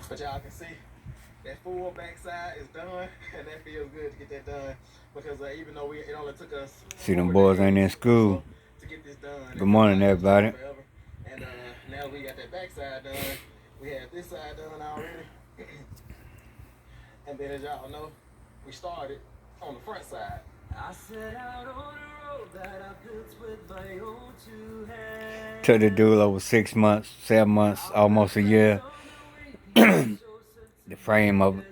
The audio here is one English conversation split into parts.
But y'all can see that full backside is done, and that feels good to get that done because even though it only took us See them 4 boys ain't in days or school. so to get this done, Good it felt morning, like it was taking everybody. forever. And now we got that backside done. We had this side done already. And then as y'all know, we started on the front side. I set out on a road that I built with my own 2 hands. Took the dude over 6 months, 7 months, almost a year. The frame of it.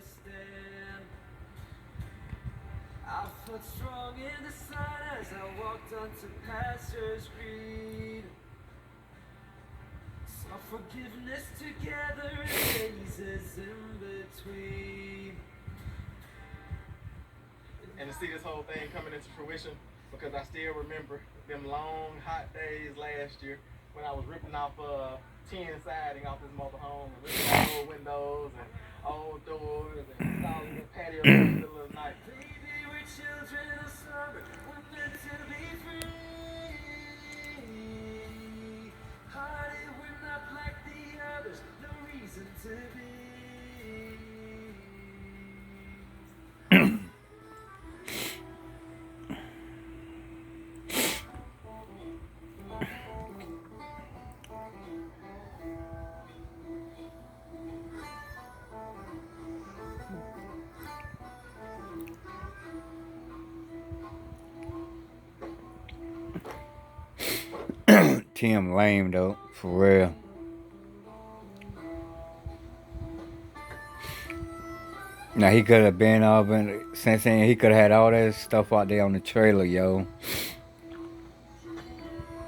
I felt strong in the sun as I walked onto pastures green. Saw forgiveness together and phases in between. And to see this whole thing coming into fruition, because I still remember them long, hot days last year when I was ripping off tin siding off this mobile home and ripping off old windows and old doors and installing the patio in the middle of the night. Baby, we're children of summer, we're meant to be free. Hearted, we're not like the others, no reason to be. Tim lame though, for real. Now he could have been up and since then he could have had all that stuff out there on the trailer, yo.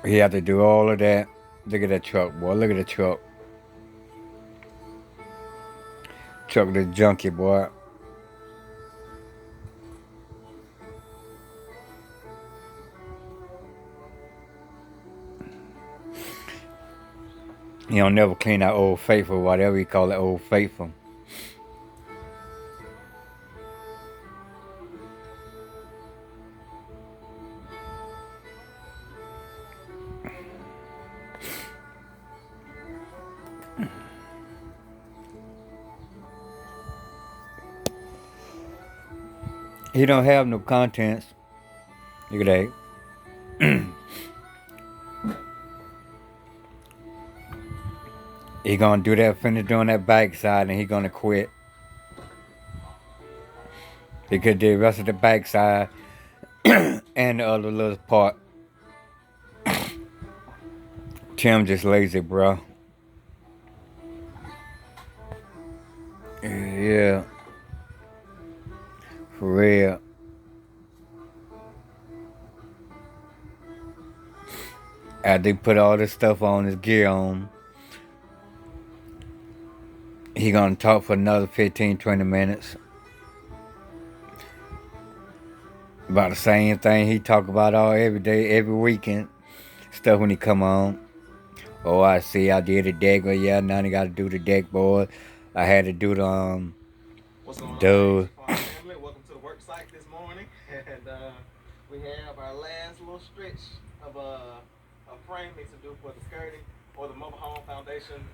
He had to do all of that. Look at that truck, boy. Look at the truck. Truck the junkie, boy. He don't never clean that Old Faithful, whatever he call it, Old Faithful. He don't have no contents. Look at that. He gonna do that, finish doing that backside, and he gonna quit. He could do the rest of the backside and the other little part. Tim just lazy, bro. Yeah, for real. After they put all this stuff on, his gear on, he gonna talk for another 15, 20 minutes. About the same thing he talk about all every day, every weekend. Stuff when he come on. Oh, I see, I did the deck. Well, yeah, now I gotta do the deck, boy. I had to do the, What's going on, dude. iagfarm family? Welcome to the work site this morning. And we have our last little stretch of framing to do for the skirting or the mobile home foundation,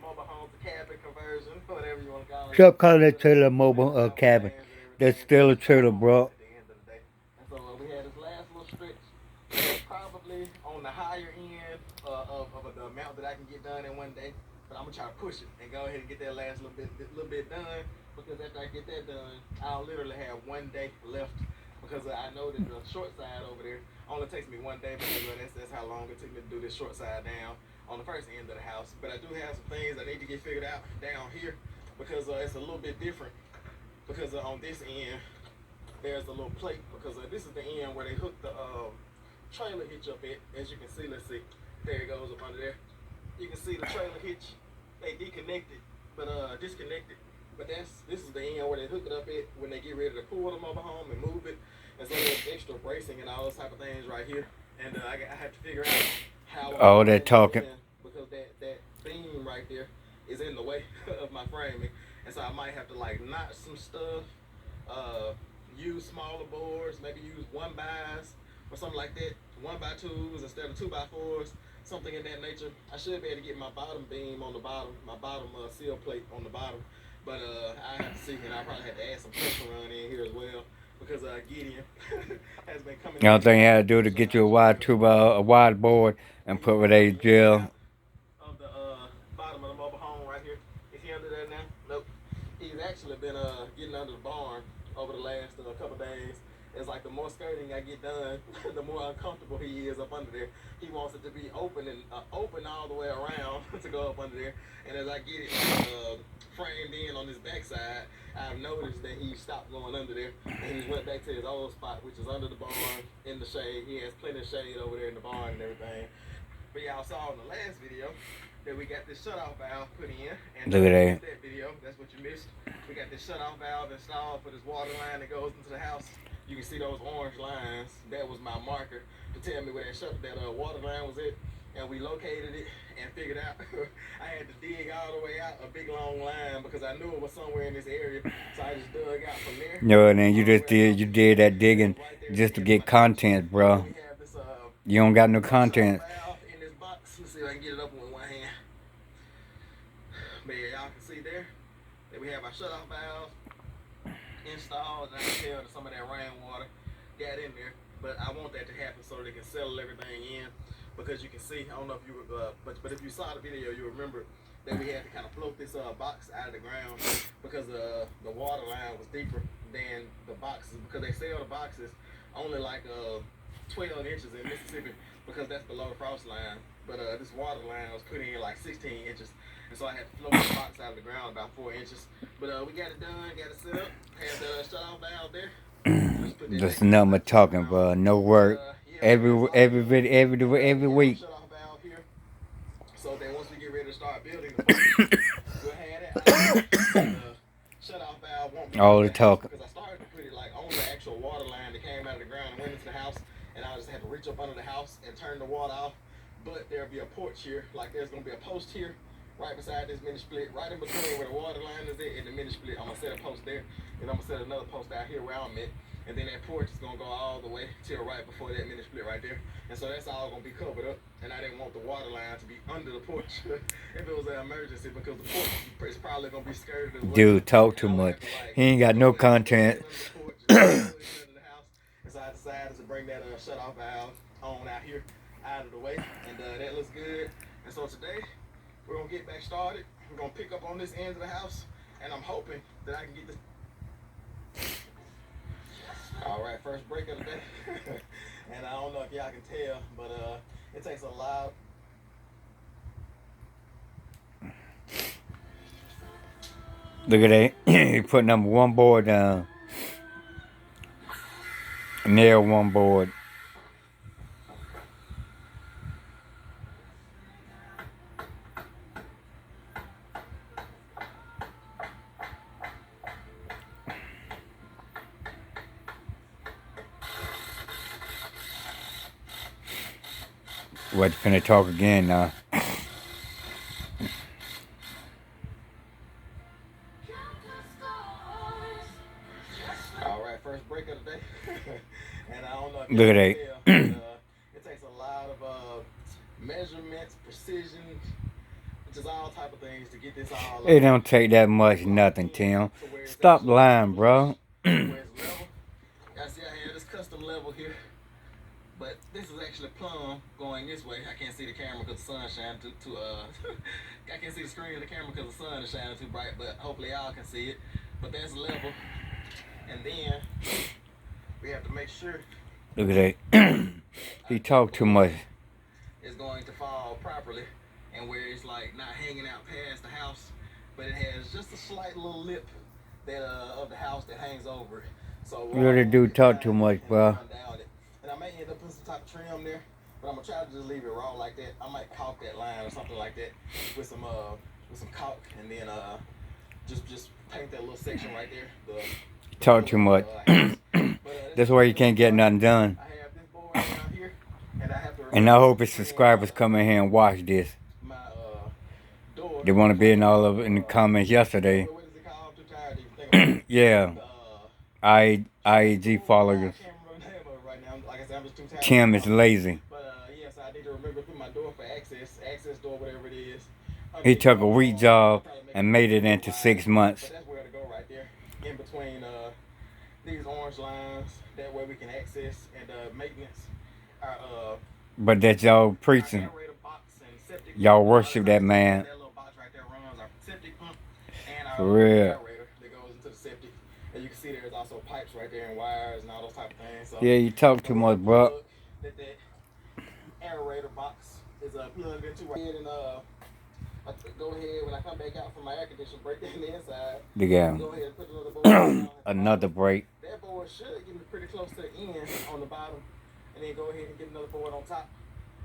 mobile home to cabin conversion, whatever you want to call it. Stop calling that trailer a mobile cabin. Plans and That's everything still a trailer, bro. at the end of the day. And so we had this last little stretch, probably on the higher end of the amount that I can get done in one day. But I'm gonna try to push it and go ahead and get that last little bit done, because after I get that done, I'll literally have 1 day left, because I know that the short side over there only takes me 1 day, because that's how long it took me to do this short side down on the first end of the house. But I do have some things I need to get figured out down here, because it's a little bit different, because on this end there's a little plate, because this is the end where they hook the trailer hitch up at. As you can see, let's see, there it goes up under there. You can see the trailer hitch, they disconnected, but this is the end where they hook it up at when they get ready to pull the mobile home and move it. And so there's extra bracing and all those type of things right here. And I have to figure out how All that talking. because that beam right there is in the way of my framing. And so I might have to like notch some stuff, use smaller boards, maybe use 1x or something like that, 1x2s instead of 2x4s. something in that nature. I should be able to get my bottom beam on the bottom, my bottom seal plate on the bottom. But I have to see, and I probably have to add some pressure run in here as well because Gideon has been coming The in only thing you had to do to showing get how you a to wide tube, a wide board, and and put get with this a on the inside drill. of the bottom of the mobile home right here. Is he under there now? Nope. He's actually been getting under the barn over the last couple days. It's like the more skirting I get done, the more uncomfortable he is up under there. He wants it to be open and open all the way around to go up under there. And as I get it framed in on his backside, I've noticed that he stopped going under there and he went back to his old spot, which is under the barn in the shade. He has plenty of shade over there in the barn and everything. But y'all saw in the last video that we got this shutoff valve put in. And Look at if you that. missed that video, that's what you missed. We got this shutoff valve installed for this water line that goes into the house. You can see those orange lines. That was my marker to tell me where that water line was at. And we located it and figured out I had to dig all the way out a big long line because I knew it was somewhere in this area. So I just dug out from there. No, and then you all the just way you across did the that street, digging right there at just the to end of get my house. content, And then bro. we have this You don't got no shutoff content. valve in this box. Let's see if I can get it open with one hand. But yeah, y'all can see there that we have our shutoff valve installed, and I can tell that some of that rainwater got in there. But I want that to happen so they can settle everything in, because you can see, I don't know if you but if you saw the video, you remember that we had to kind of float this box out of the ground because the water line was deeper than the boxes, because they sell the boxes only like 12 inches in Mississippi because that's below the frost line. But this water line was put in like 16 inches. And so I had to float the box out of the ground about 4 inches. But we got it done, got it set up, had the shut-off valve there. Just nothing but talking, bro. No work. Yeah, Every video, every week. shut-off valve here. So then once we get ready to start building the boat, we'll have that out. Shut-off valve won't be All the talking. because I started to put it like on the actual water line that came out of the ground and went into the house, and I just had to reach up under the house and turn the water off. But there'll be a porch here, like there's gonna be a post here, right beside this mini split, right in between where the water line is at and the mini split. I'm gonna set a post there, and I'm gonna set another post out here where I'm at, and then that porch is gonna go all the way till right before that mini split right there. And so that's all gonna be covered up, and I didn't want the water line to be under the porch if it was an emergency, because the porch is probably gonna be skirted as well. Dude, talk too much. He ain't got no content. And so I decided to bring that shut-off valve on out here, out of the way, and that looks good. And so today we're gonna get back started. We're gonna pick up on this end of the house, and I'm hoping that I can get this. All right, first break of the day. And I don't know if y'all can tell, but it takes a lot. Look at that. He put number one board down. Nail one board. What, finna talk again now? All right, first break of the day. And I don't know if Look at y'all that. can tell, but it takes a lot of measurements, precision, just all type of things to get this all. It don't take that much nothing, Tim. Stop lying, bro. Where it's level. Y'all see I have this custom level here, but this is actually plumb going this way. I can't see the camera because the sun shining too I can't see the screen of the camera because the sun is shining too bright, but hopefully y'all can see it. But that's level. And then we have to make sure Look at that. He talk too much. it's going to fall properly, and where it's like not hanging out past the house, but it has just a slight little lip that of the house that hangs over it. So You really do talk too much, bro. And I may end up putting some type of trim there, but I'm gonna try to just leave it raw like that. I might caulk that line or something like that with some caulk, and then just paint that little section right there. Talk too much. That's why you can't get nothing done. I have this board down here, and I have to. And I hope his subscribers come in here and watch this. My door. They want to be in all of in the comments yesterday. What is it called? I'm too tired to even think about it. Yeah. IAG followers. I can't remember the name of it right now. Like I said, I'm just too tired. Tim is lazy. But yes, I need to remember put my door for access door, whatever it is. He took a week job Try to make and made it into 6 months. but that's where to go right there, in between these orange lines. That way we can access and maintenance our But that's y'all preaching. aerator box and septic. Y'all worship that man. That little box right there runs our septic pump and our For real. aerator that goes into the septic. And you can see there's also pipes right there and wires and all those type of things. So Yeah, you talk too much, bro. that aerator box is plugged into right here, and I go ahead when I come back out from my air conditioner break in the inside. The guy. Go ahead and put another board. Another break. That board should get me pretty close to the end on the bottom, and then go ahead and get another board on top,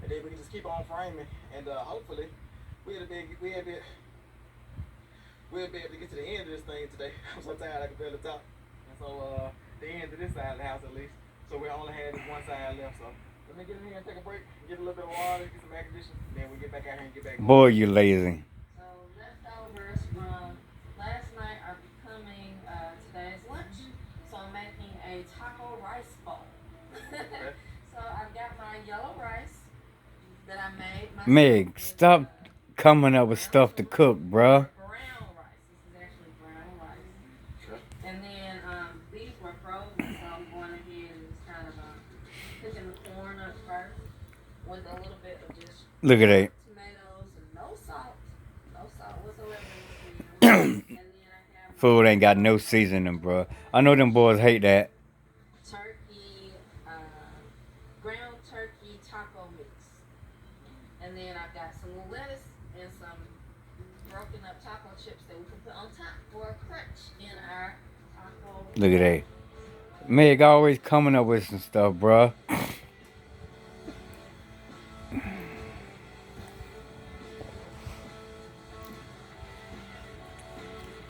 and then we can just keep on framing, and hopefully we'll be able to get to the end of this thing today. I'm so tired I can barely talk. And so the end of this side of the house at least. So we only had this one side left. So let me get in here and take a break, get a little bit of water, get some air conditioning, then we get back out here and get back. Boy, you lazy. So leftovers from last night are becoming today's lunch. So I'm making a taco rice bowl. So I've got my yellow rice that I made myself. Meg, stop coming up with stuff to cook, bruh. Brown rice. This is actually brown rice. Sure. And then these were frozen, so I'm going ahead and just kind of cooking the corn up first with a little bit of just Look at that. tomatoes and no salt whatsoever in the seasoning. And then I have Food ain't got no seasoning, bruh. I know them boys hate that. turkey, ground turkey taco mix. And then I've got some lettuce and some broken up taco chips that we can put on top for a crunch in our taco. Look at that. Meg always coming up with some stuff, bruh.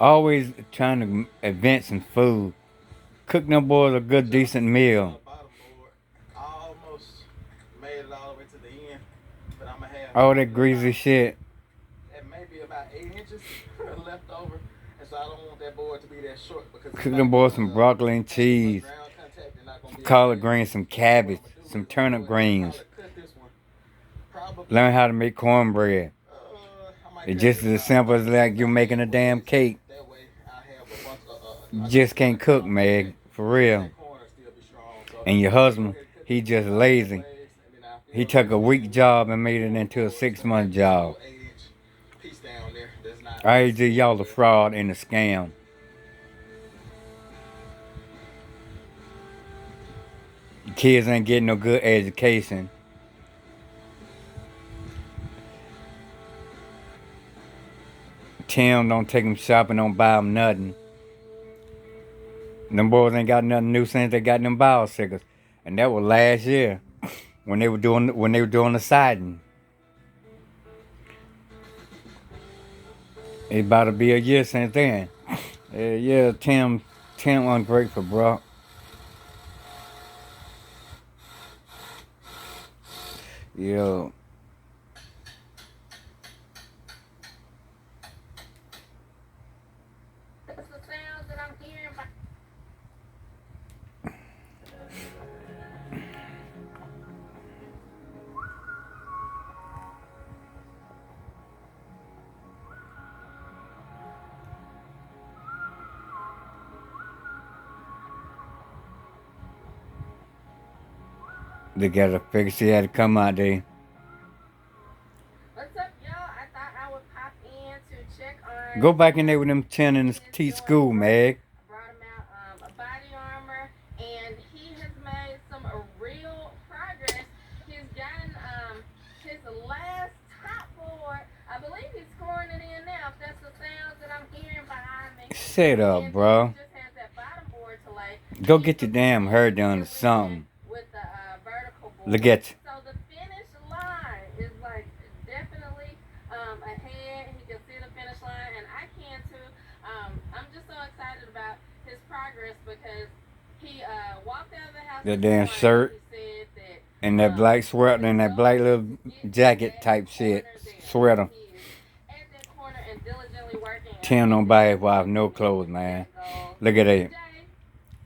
Always trying to invent some food. Cook them boys a good, decent meal. Almost made it all the way to the end, but I'm gonna have All that greasy shit. and maybe about 8 inches left over, and so I don't want that board to be that short because Cook them boys some broccoli and cheese, collard greens, some cabbage, some turnip greens. Learn how to make cornbread. It's just as simple as like you're making a damn cake. You just can't cook, Meg, for real. And your husband, he just lazy. He took a week job and made it into a 6-month job. I do y'all the fraud and the scam. Kids ain't getting no good education. Tim don't take them shopping, don't buy them nothing. Them boys ain't got nothing new since they got them bicycles, and that was last year when they were doing the siding. It's about to be a year since then. Yeah, Tim ungrateful, bro. Yo. That's the sounds that I'm hearing. They gotta figure she had to come out there. What's up, y'all? I thought I would pop in to check on. Go back in there with them 10 and teach school, Meg. I brought him out a body armor, and he has made some real progress. He's gotten his last top board. I believe he's scoring it in now. If that's the sounds that I'm hearing behind me. Shut up, bro. He just has that bottom board to lay. Go get your damn hair done or something. With the vertical board. Look at you. So the finish line is like definitely ahead. He can see the finish line, and I can too. I'm just so excited about his progress because he walked out of the house. That damn shirt. He said that, And that black sweater and that black little jacket type shit. Sweater. at that corner and diligently working. Tim don't buy his wife no clothes, man. Look at that.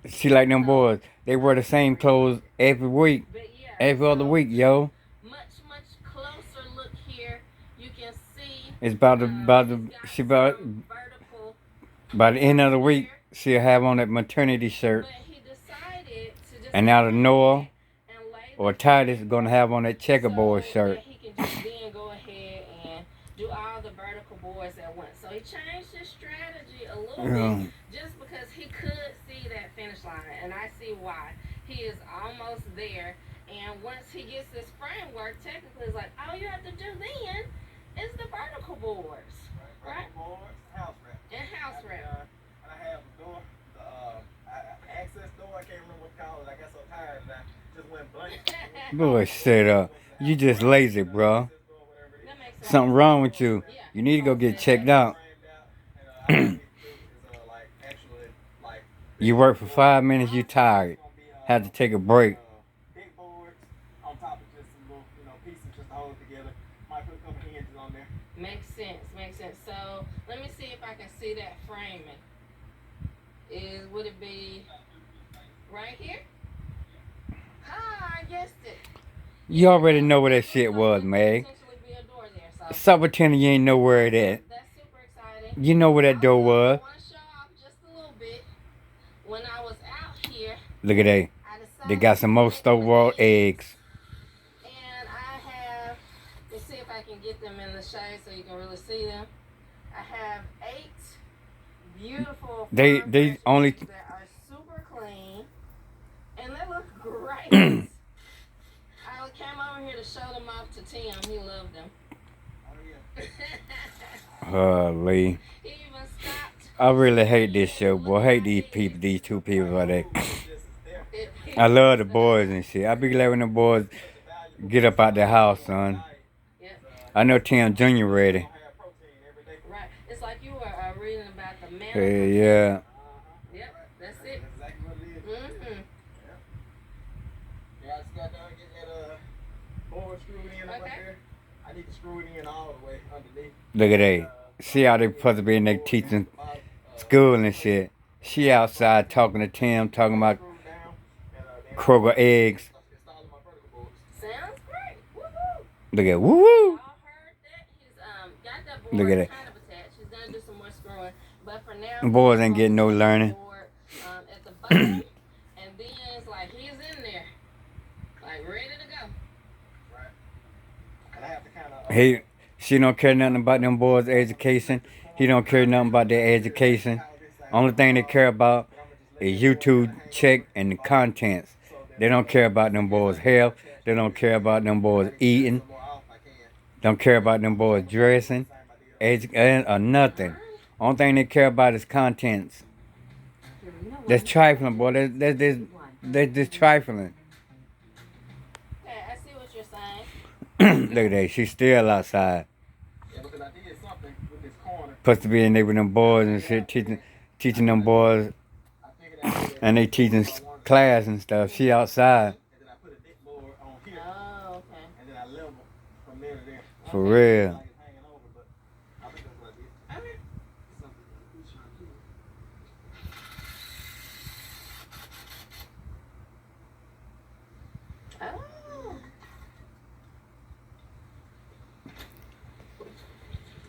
She like them boys. They wear the same clothes every week. Every other week, yo. Much It's about she about vertical by the end of the week there, she'll have on that maternity shirt, but he decided to just and go out of Noah ahead and lay or the Titus frame gonna have on that checkerboard so that shirt. he can just then go ahead and do all the vertical boards at once. So he changed his strategy a little Yeah. bit just because he could see that finish line, and I see why. He is almost there, and once he gets this framework, technically it's like all you have to do then is the vertical boards, right? Vertical boards, house wrap. And house wrap. And I have the door, access door. I can't remember what to call it. I got so tired that I just went blank. Boy, shut up. You just lazy, bro. That makes sense. Something wrong with you. Yeah. You need to go get checked out. You work for 5 minutes, you tired. Have to take a break. Big boards on top of just some little, pieces just to hold it together. Might put a couple hinges on there. Makes sense. Makes sense. So let me see if I can see that framing. Would it be right here? Ah, I guessed it. You already know where that shit was, Meg. Potentially be a door there. So Stop pretending you ain't know where it at. that's super exciting. You know where that door was. I want to show off just a little bit. When I was out here, Look at that. I They decided got some more store-bought eggs. and I have, let's see if I can get them in the shade so you can really see them. I have 8 beautiful They farm only- eggs that are super clean and they look great. I came over here to show them off to Tim. He loved them. Holy. He even stopped. I really hate this show, boy. I hate these people, these two people right there. It- I love the boys and shit. I be glad when the boys get up out the house, son. Yep. I know Tim Jr. ready. Right. It's like you were reading about the man. Hey, yeah. Yep, that's it. That's exactly what it is. Mm-hmm. Yeah, I just got done getting that board screwed in up Okay. there. I need to screw it in all the way underneath. Look at that. See how they supposed to be in there teaching school and shit. She outside talking to Tim, talking about Kroger eggs. Installing my vertical boards. Sounds great. Woohoo! Look at woo woo. Y'all heard that? He's got that board Look at it. kind of attached. He's gonna do some more screwing, but for now, The boys ain't he's getting no focused on the learning. board, at the bottom, and then it's like he's in there, like ready to go. Right. And I have to kind of. She don't care nothing about them boys' education. He don't care nothing about their education. Only thing they care about is YouTube check and the contents. They don't care about them boys' health. They don't care about them boys eating. Don't care about them boys dressing, or nothing. Only thing they care about is contents. That's trifling, boy. That's just trifling. Okay, I see what you're saying. Look at that. She's still outside. Yeah, because I did something with this corner. Supposed to be in there with them boys and shit, teaching them boys, I figured out that and they teaching class and stuff. She outside. and then I put a dick board on here, Oh, okay. and then I level from there to there. For real. Like it's hanging over, but I think that's what I did. Okay. Something he's trying to do. Oh.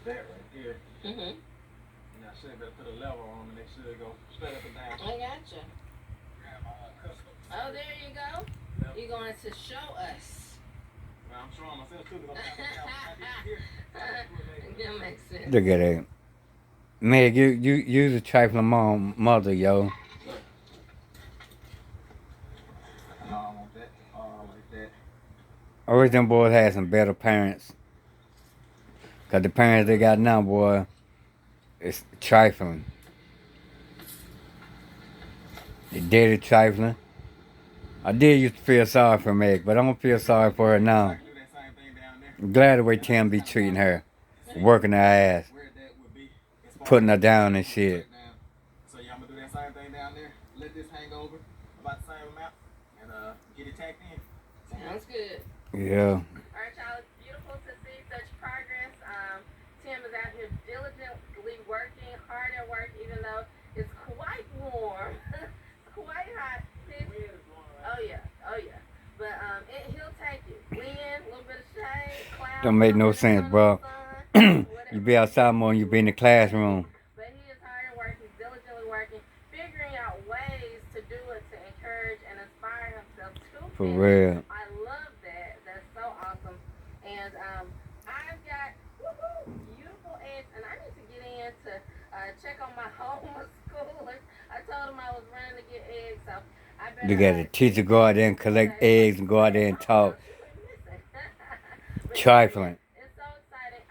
That right there. Mhm. And I should better put a lever on them, and they should go straight up and down. I gotcha. Grab my custom. Oh, there you go. You're going to show us. Well, I'm showing myself too, because I did it here. That makes sense. Look at that. Meg, you's a trifling mother, yo. I want that. Like that. I wish them boys had some better parents. Cause the parents they got now, boy, it's trifling. The daddy trifling. I did used to feel sorry for Meg, but I don't feel sorry for her now. I can do that same thing down there. I'm glad the way Tim be treating her, working her ass, Where that would be. as far putting her as down and shit. down. So yeah, I'm gonna do that same thing down there. Let this hang over about the same amount, and get it tacked in. Sounds good. Yeah. All right, y'all. It's beautiful to see such progress. Tim is out here diligently working, hard at work, even though it's quite warm, quite hot. Oh yeah, oh yeah. But he'll take it. Wind, a little bit of shade, clouds. Don't make no sense, bro. You be outside more than you be in the classroom. But he is hard at work. He's diligently working, figuring out ways to do it to encourage and inspire himself to For finish. real. I love that. That's so awesome. And I've got beautiful eggs, and I need to get in to check on my homeschoolers. I told them I was running to get eggs, so I better. You got a teacher go out there and collect eggs and go out there and talk. Trifling. It's so exciting.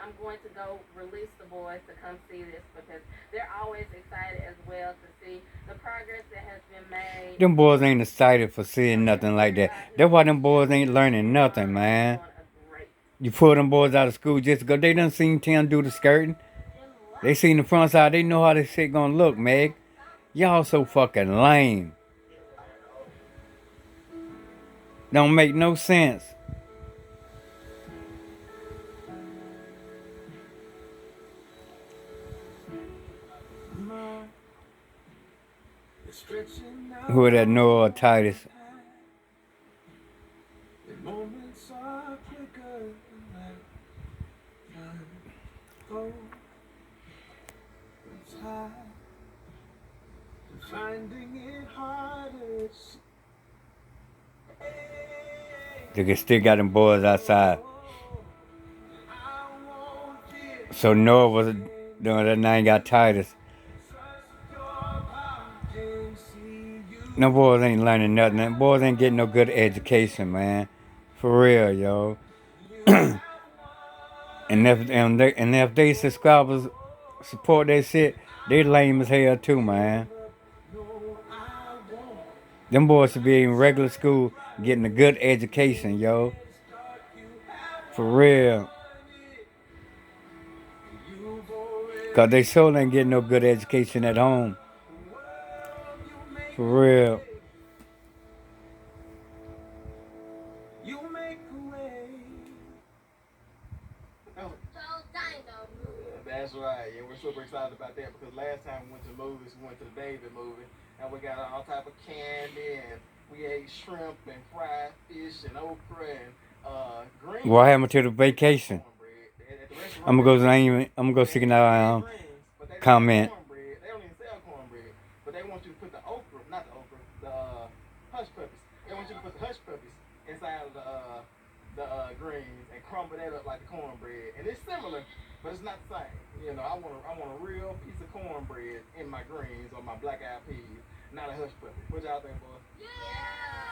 I'm going to go release the boys to come see this because they're always excited as well to see the progress that has been made. Them boys ain't excited for seeing nothing like that. That's why them boys ain't learning nothing, man. You pull them boys out of school just to go. They done seen Tim do the skirting. They seen the front side. They know how this shit gonna look, Meg. Y'all so fucking lame. Don't make no sense. Who are that Noah or Titus? They still got them boys outside. So Noah was doing that name got Titus. No boys ain't learning nothing. Them boys ain't getting no good education, man. For real, yo. and if they subscribers support that shit, they lame as hell too, man. Them boys should be in regular school getting a good education, yo. For real. Cause they sure ain't getting no good education at home. For real. That's right. Yeah, we're super excited about that because last time we went to the movies, we went to the David movie, and we got all type of candy, and we ate shrimp and fried fish and okra and green. What happened to the vacation? I'm gonna go see now. Comment. They don't even sell cornbread, but they want you to put the okra, not the okra, the hush puppies. They want you to put the hush puppies inside of the greens and crumble that up like the cornbread, and it's similar. But it's not the same. You know, I want a real piece of cornbread in my greens or my black eyed peas, not a hush puppy. What y'all think, boys? Yeah.